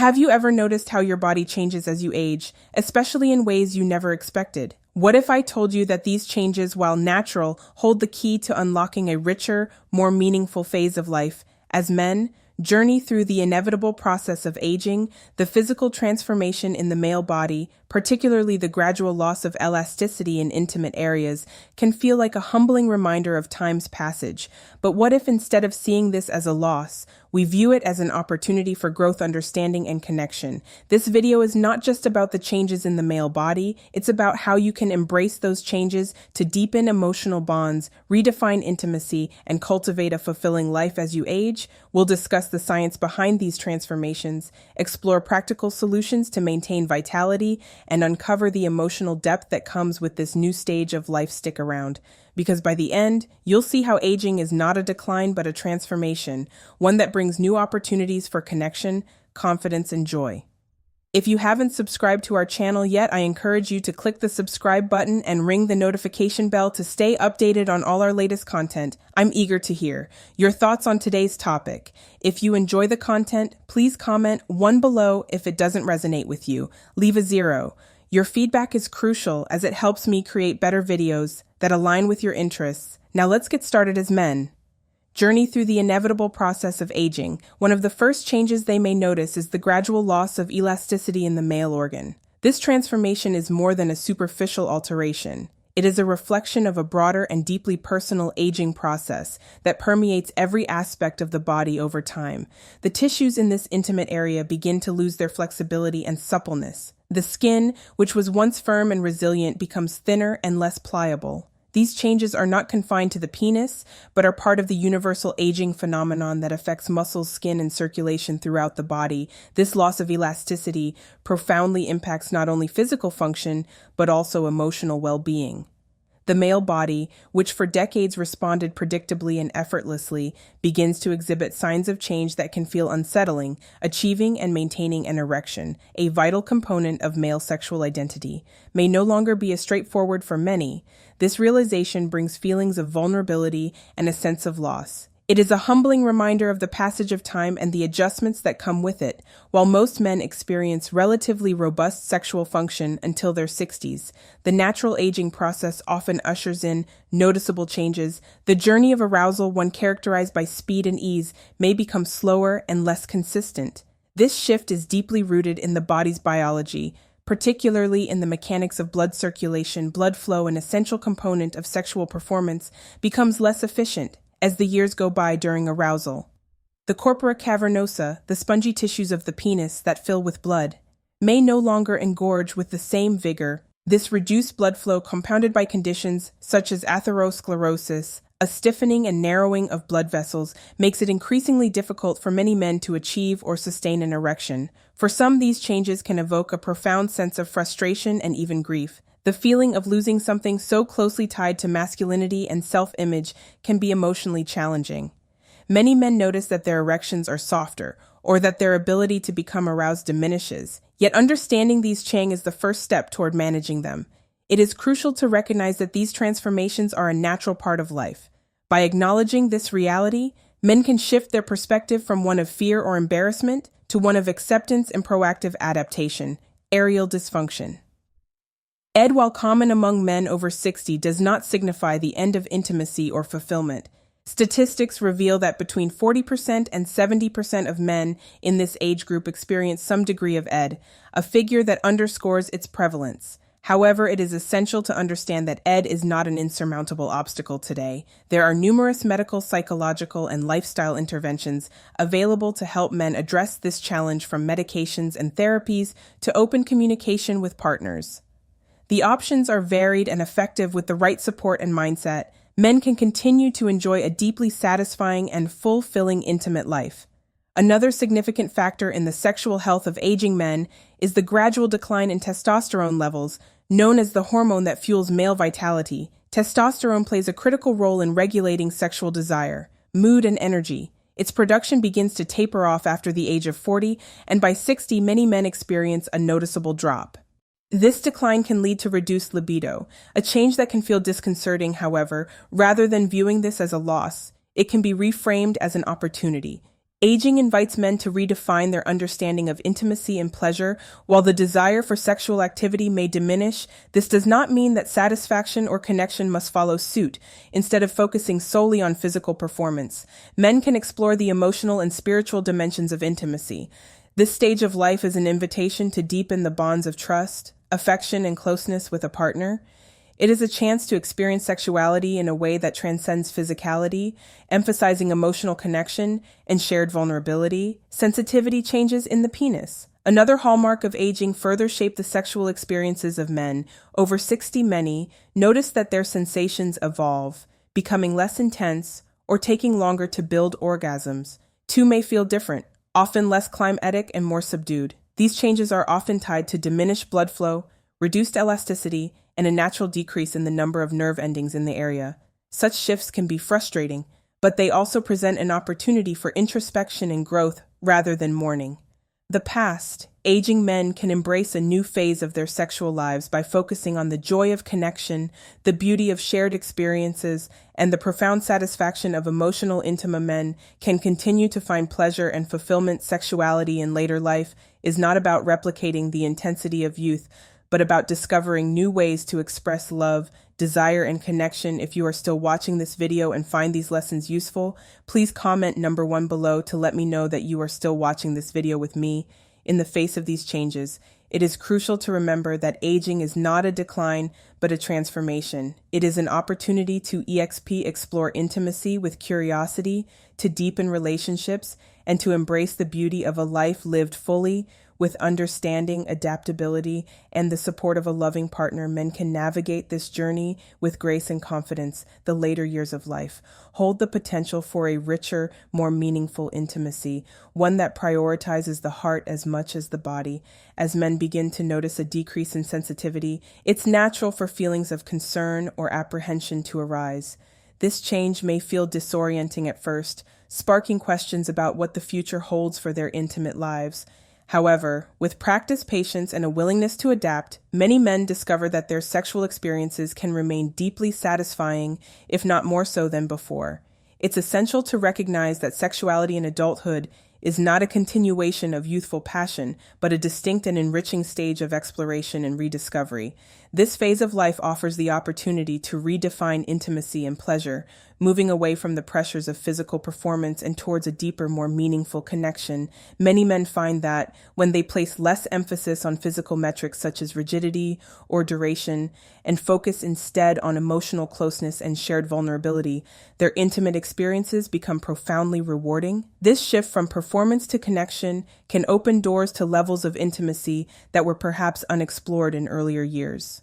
Have you ever noticed how your body changes as you age, especially in ways you never expected? What if I told you that these changes, while natural, hold the key to unlocking a richer, more meaningful phase of life? As men journey through the inevitable process of aging, the physical transformation in the male body, particularly the gradual loss of elasticity in intimate areas, can feel like a humbling reminder of time's passage. But what if instead of seeing this as a loss, we view it as an opportunity for growth, understanding, and connection? This video is not just about the changes in the male body, it's about how you can embrace those changes to deepen emotional bonds, redefine intimacy, and cultivate a fulfilling life as you age. We'll discuss the science behind these transformations, explore practical solutions to maintain vitality, and uncover the emotional depth that comes with this new stage of life. Stick around, because by the end, you'll see how aging is not a decline but a transformation, one that brings new opportunities for connection, confidence, and joy. If you haven't subscribed to our channel yet, I encourage you to click the subscribe button and ring the notification bell to stay updated on all our latest content. I'm eager to hear your thoughts on today's topic. If you enjoy the content, please comment 1 below. If it doesn't resonate with you, leave a 0. Your feedback is crucial as it helps me create better videos that align with your interests. Now let's get started. As men journey through the inevitable process of aging, one of the first changes they may notice is the gradual loss of elasticity in the male organ. This transformation is more than a superficial alteration. It is a reflection of a broader and deeply personal aging process that permeates every aspect of the body over time. The tissues in this intimate area begin to lose their flexibility and suppleness. The skin, which was once firm and resilient, becomes thinner and less pliable. These changes are not confined to the penis, but are part of the universal aging phenomenon that affects muscles, skin, and circulation throughout the body. This loss of elasticity profoundly impacts not only physical function, but also emotional well-being. The male body, which for decades responded predictably and effortlessly, begins to exhibit signs of change that can feel unsettling. Achieving and maintaining an erection, a vital component of male sexual identity, may no longer be as straightforward for many. This realization brings feelings of vulnerability and a sense of loss. It is a humbling reminder of the passage of time and the adjustments that come with it. While most men experience relatively robust sexual function until their 60s, the natural aging process often ushers in noticeable changes. The journey of arousal, one characterized by speed and ease, may become slower and less consistent. This shift is deeply rooted in the body's biology, particularly in the mechanics of blood circulation. Blood flow, an essential component of sexual performance, becomes less efficient as the years go by during arousal. The corpora cavernosa, the spongy tissues of the penis that fill with blood, may no longer engorge with the same vigor. This reduced blood flow, compounded by conditions such as atherosclerosis, a stiffening and narrowing of blood vessels, makes it increasingly difficult for many men to achieve or sustain an erection. For some, these changes can evoke a profound sense of frustration and even grief. The feeling of losing something so closely tied to masculinity and self-image can be emotionally challenging. Many men notice that their erections are softer, or that their ability to become aroused diminishes. Yet understanding these changes is the first step toward managing them. It is crucial to recognize that these transformations are a natural part of life. By acknowledging this reality, men can shift their perspective from one of fear or embarrassment to one of acceptance and proactive adaptation. Aerial dysfunction. While common among men over 60, does not signify the end of intimacy or fulfillment. Statistics reveal that between 40% and 70% of men in this age group experience some degree of ED, a figure that underscores its prevalence. However, it is essential to understand that ED is not an insurmountable obstacle today. There are numerous medical, psychological, and lifestyle interventions available to help men address this challenge, from medications and therapies to open communication with partners. The options are varied and effective. With the right support and mindset, men can continue to enjoy a deeply satisfying and fulfilling intimate life. Another significant factor in the sexual health of aging men is the gradual decline in testosterone levels, known as the hormone that fuels male vitality. Testosterone plays a critical role in regulating sexual desire, mood, and energy. Its production begins to taper off after the age of 40, and by 60, many men experience a noticeable drop. This decline can lead to reduced libido, a change that can feel disconcerting. However, rather than viewing this as a loss, it can be reframed as an opportunity. Aging invites men to redefine their understanding of intimacy and pleasure. While the desire for sexual activity may diminish, this does not mean that satisfaction or connection must follow suit. Instead of focusing solely on physical performance, men can explore the emotional and spiritual dimensions of intimacy. This stage of life is an invitation to deepen the bonds of trust, affection, and closeness with a partner. It is a chance to experience sexuality in a way that transcends physicality, emphasizing emotional connection and shared vulnerability. Sensitivity changes in the penis. Another hallmark of aging further shape the sexual experiences of men. Over 60 many notice that their sensations evolve, becoming less intense or taking longer to build orgasms. Two may feel different, often less climatic and more subdued. These changes are often tied to diminished blood flow, reduced elasticity, and a natural decrease in the number of nerve endings in the area. Such shifts can be frustrating, but they also present an opportunity for introspection and growth rather than mourning. The past, aging men can embrace a new phase of their sexual lives by focusing on the joy of connection, the beauty of shared experiences, and the profound satisfaction of emotional intima. Men can continue to find pleasure and fulfillment. Sexuality in later life is not about replicating the intensity of youth, but about discovering new ways to express love, desire, and connection. If you are still watching this video and find these lessons useful, please comment number 1 below to let me know that you are still watching this video with me. In the face of these changes, it is crucial to remember that aging is not a decline, but a transformation. It is an opportunity to explore intimacy with curiosity, to deepen relationships, and to embrace the beauty of a life lived fully, with understanding, adaptability, and the support of a loving partner. Men can navigate this journey with grace and confidence. The later years of life hold the potential for a richer, more meaningful intimacy, one that prioritizes the heart as much as the body. As men begin to notice a decrease in sensitivity, it's natural for feelings of concern or apprehension to arise. This change may feel disorienting at first, sparking questions about what the future holds for their intimate lives. However, with practice, patience, and a willingness to adapt, many men discover that their sexual experiences can remain deeply satisfying, if not more so than before. It's essential to recognize that sexuality in adulthood is not a continuation of youthful passion, but a distinct and enriching stage of exploration and rediscovery. This phase of life offers the opportunity to redefine intimacy and pleasure, moving away from the pressures of physical performance and towards a deeper, more meaningful connection. Many men find that when they place less emphasis on physical metrics such as rigidity or duration and focus instead on emotional closeness and shared vulnerability, their intimate experiences become profoundly rewarding. This shift from performance to connection can open doors to levels of intimacy that were perhaps unexplored in earlier years.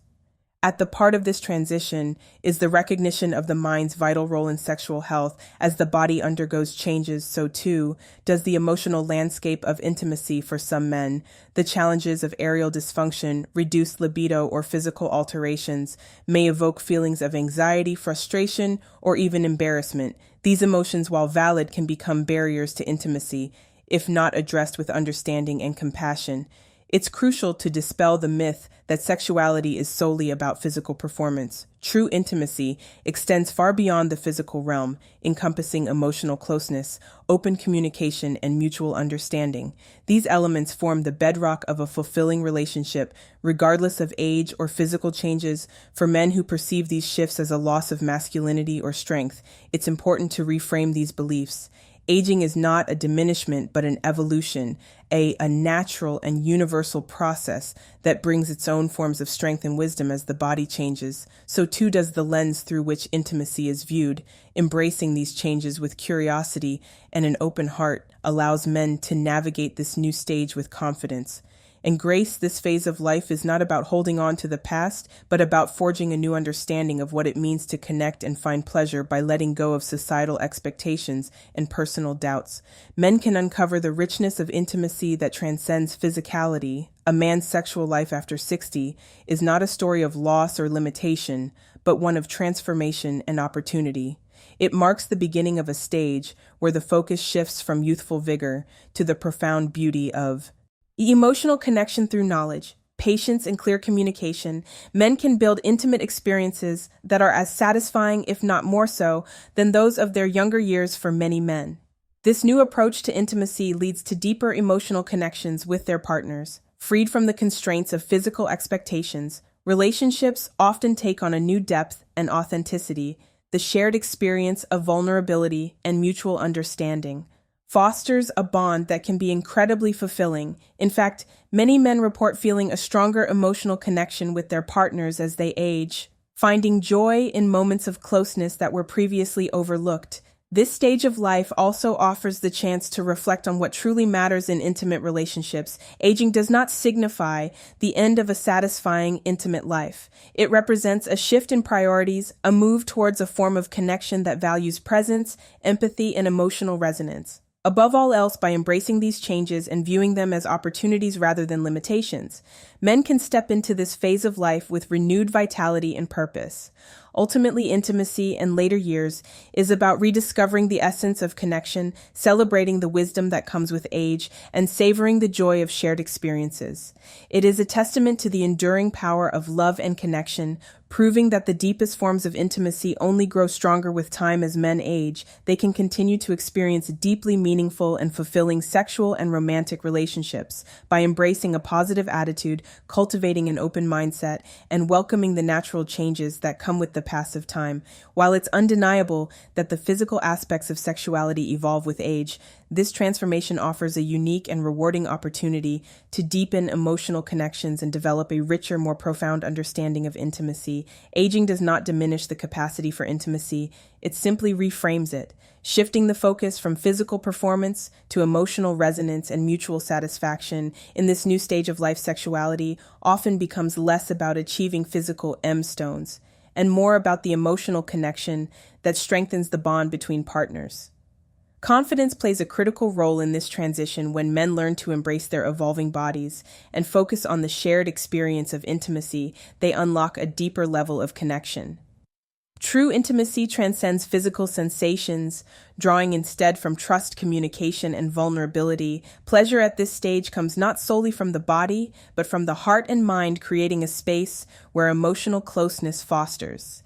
At the part of this transition is the recognition of the mind's vital role in sexual health. As the body undergoes changes, so too does the emotional landscape of intimacy for some men. The challenges of erectile dysfunction, reduced libido, or physical alterations may evoke feelings of anxiety, frustration, or even embarrassment. These emotions, while valid, can become barriers to intimacy if not addressed with understanding and compassion. It's crucial to dispel the myth that sexuality is solely about physical performance. True intimacy extends far beyond the physical realm, encompassing emotional closeness, open communication, and mutual understanding. These elements form the bedrock of a fulfilling relationship, regardless of age or physical changes. For men who perceive these shifts as a loss of masculinity or strength, it's important to reframe these beliefs. Aging is not a diminishment, but an evolution, a natural and universal process that brings its own forms of strength and wisdom. As the body changes, so too does the lens through which intimacy is viewed. Embracing these changes with curiosity and an open heart allows men to navigate this new stage with confidence and grace. This phase of life is not about holding on to the past, but about forging a new understanding of what it means to connect and find pleasure by letting go of societal expectations and personal doubts. Men can uncover the richness of intimacy that transcends physicality. A man's sexual life after 60 is not a story of loss or limitation, but one of transformation and opportunity. It marks the beginning of a stage where the focus shifts from youthful vigor to the profound beauty of emotional connection through knowledge, patience, and clear communication. Men can build intimate experiences that are as satisfying, if not more so, than those of their younger years. For many men, This new approach to intimacy leads to deeper emotional connections with their partners. Freed from the constraints of physical expectations, relationships often take on a new depth and authenticity. The shared experience of vulnerability and mutual understanding fosters a bond that can be incredibly fulfilling. In fact, many men report feeling a stronger emotional connection with their partners as they age, finding joy in moments of closeness that were previously overlooked. This stage of life also offers the chance to reflect on what truly matters in intimate relationships. Aging does not signify the end of a satisfying, intimate life. It represents a shift in priorities, a move towards a form of connection that values presence, empathy, and emotional resonance. Above all else, by embracing these changes and viewing them as opportunities rather than limitations, men can step into this phase of life with renewed vitality and purpose. Ultimately, intimacy in later years is about rediscovering the essence of connection, celebrating the wisdom that comes with age, and savoring the joy of shared experiences. It is a testament to the enduring power of love and connection, proving that the deepest forms of intimacy only grow stronger with time. As men age, they can continue to experience deeply meaningful and fulfilling sexual and romantic relationships by embracing a positive attitude, cultivating an open mindset, and welcoming the natural changes that come with the pass of time. While it's undeniable that the physical aspects of sexuality evolve with age, this transformation offers a unique and rewarding opportunity to deepen emotional connections and develop a richer, more profound understanding of intimacy. Aging does not diminish the capacity for intimacy, it simply reframes it, shifting the focus from physical performance to emotional resonance and mutual satisfaction. In this new stage of life, sexuality often becomes less about achieving physical milestones and more about the emotional connection that strengthens the bond between partners. Confidence plays a critical role in this transition. When men learn to embrace their evolving bodies and focus on the shared experience of intimacy, they unlock a deeper level of connection. True intimacy transcends physical sensations, drawing instead from trust, communication, and vulnerability. Pleasure at this stage comes not solely from the body, but from the heart and mind, creating a space where emotional closeness fosters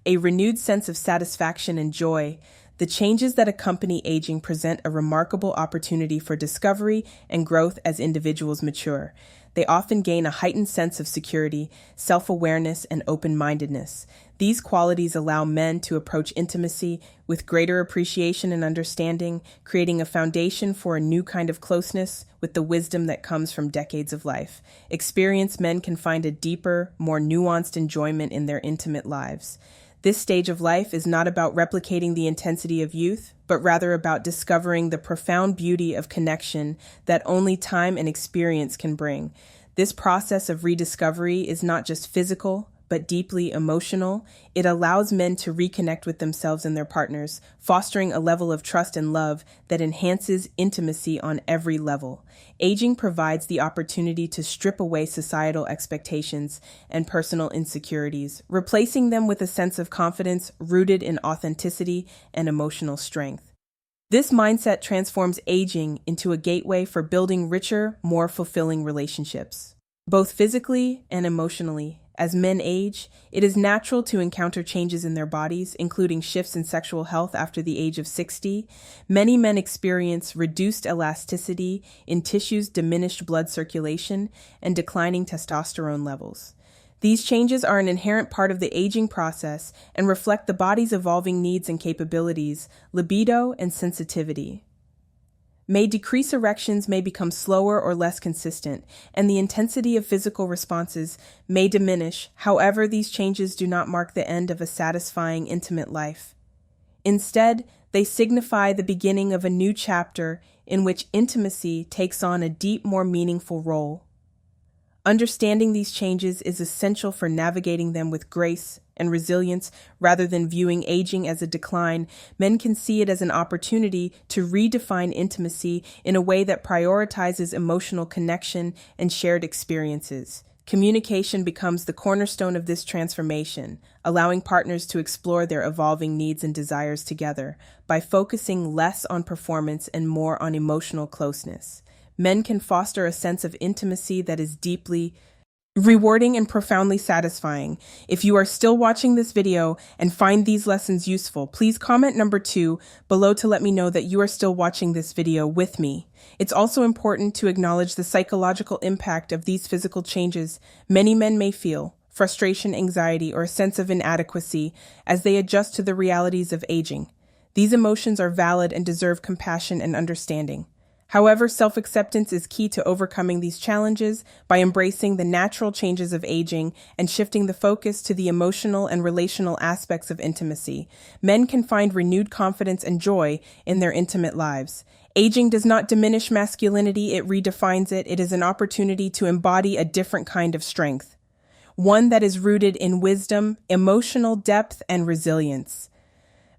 a renewed sense of satisfaction and joy. The changes that accompany aging present a remarkable opportunity for discovery and growth as individuals mature. They often gain a heightened sense of security, self-awareness, and open-mindedness. These qualities allow men to approach intimacy with greater appreciation and understanding, creating a foundation for a new kind of closeness with the wisdom that comes from decades of life. Experienced men can find a deeper, more nuanced enjoyment in their intimate lives. This stage of life is not about replicating the intensity of youth, but rather about discovering the profound beauty of connection that only time and experience can bring. This process of rediscovery is not just physical, but deeply emotional. It allows men to reconnect with themselves and their partners, fostering a level of trust and love that enhances intimacy on every level. Aging provides the opportunity to strip away societal expectations and personal insecurities, replacing them with a sense of confidence rooted in authenticity and emotional strength. This mindset transforms aging into a gateway for building richer, more fulfilling relationships, both physically and emotionally. As men age, it is natural to encounter changes in their bodies, including shifts in sexual health after the age of 60. Many men experience reduced elasticity in tissues, diminished blood circulation, and declining testosterone levels. These changes are an inherent part of the aging process and reflect the body's evolving needs and capabilities. Libido and sensitivity may decrease, erections may become slower or less consistent, and the intensity of physical responses may diminish. However, these changes do not mark the end of a satisfying, intimate life. Instead, they signify the beginning of a new chapter in which intimacy takes on a deep, more meaningful role. Understanding these changes is essential for navigating them with grace and resilience. Rather than viewing aging as a decline, men can see it as an opportunity to redefine intimacy in a way that prioritizes emotional connection and shared experiences. Communication becomes the cornerstone of this transformation, allowing partners to explore their evolving needs and desires together. By focusing less on performance and more on emotional closeness, men can foster a sense of intimacy that is deeply rewarding and profoundly satisfying. If you are still watching this video and find these lessons useful, please comment number 2 below to let me know that you are still watching this video with me. It's also important to acknowledge the psychological impact of these physical changes many men may feel: frustration, anxiety, or a sense of inadequacy as they adjust to the realities of aging. These emotions are valid and deserve compassion and understanding. However, self-acceptance is key to overcoming these challenges by embracing the natural changes of aging and shifting the focus to the emotional and relational aspects of intimacy. Men can find renewed confidence and joy in their intimate lives. Aging does not diminish masculinity, it redefines it. It is an opportunity to embody a different kind of strength, one that is rooted in wisdom, emotional depth, and resilience.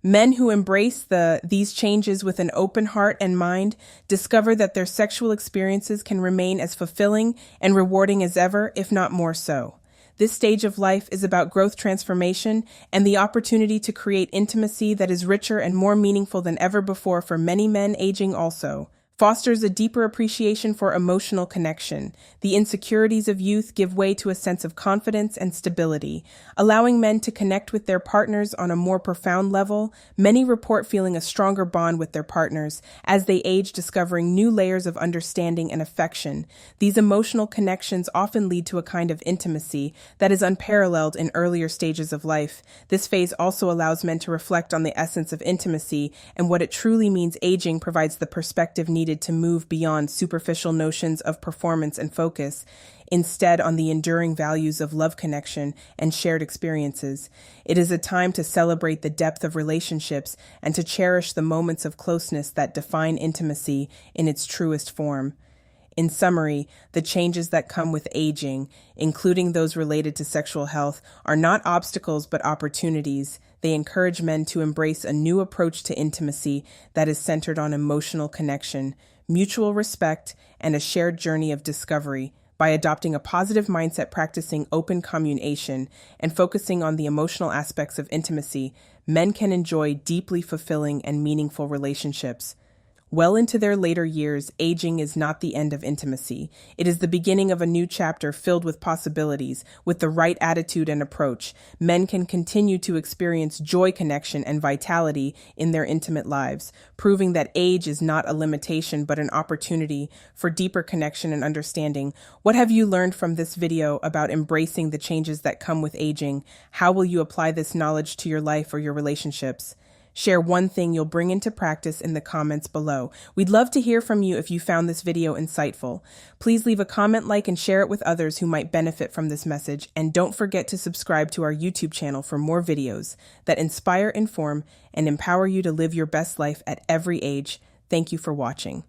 Men who embrace these changes with an open heart and mind discover that their sexual experiences can remain as fulfilling and rewarding as ever, if not more so. This stage of life is about growth, transformation, and the opportunity to create intimacy that is richer and more meaningful than ever before. For many men, aging also fosters a deeper appreciation for emotional connection. The insecurities of youth give way to a sense of confidence and stability, allowing men to connect with their partners on a more profound level. Many report feeling a stronger bond with their partners as they age, discovering new layers of understanding and affection. These emotional connections often lead to a kind of intimacy that is unparalleled in earlier stages of life. This phase also allows men to reflect on the essence of intimacy and what it truly means. Aging provides the perspective needed to move beyond superficial notions of performance and focus instead on the enduring values of love, connection, and shared experiences. It is a time to celebrate the depth of relationships and to cherish the moments of closeness that define intimacy in its truest form. In summary, the changes that come with aging, including those related to sexual health, are not obstacles but opportunities. They encourage men to embrace a new approach to intimacy that is centered on emotional connection, mutual respect, and a shared journey of discovery. By adopting a positive mindset, practicing open communication, and focusing on the emotional aspects of intimacy, men can enjoy deeply fulfilling and meaningful relationships. Well into their later years, aging is not the end of intimacy. It is the beginning of a new chapter filled with possibilities. With the right attitude and approach, men can continue to experience joy, connection, and vitality in their intimate lives, proving that age is not a limitation but an opportunity for deeper connection and understanding. What have you learned from this video about embracing the changes that come with aging? How will you apply this knowledge to your life or your relationships? Share one thing you'll bring into practice in the comments below. We'd love to hear from you if you found this video insightful. Please leave a comment, like, and share it with others who might benefit from this message. And don't forget to subscribe to our YouTube channel for more videos that inspire, inform, and empower you to live your best life at every age. Thank you for watching.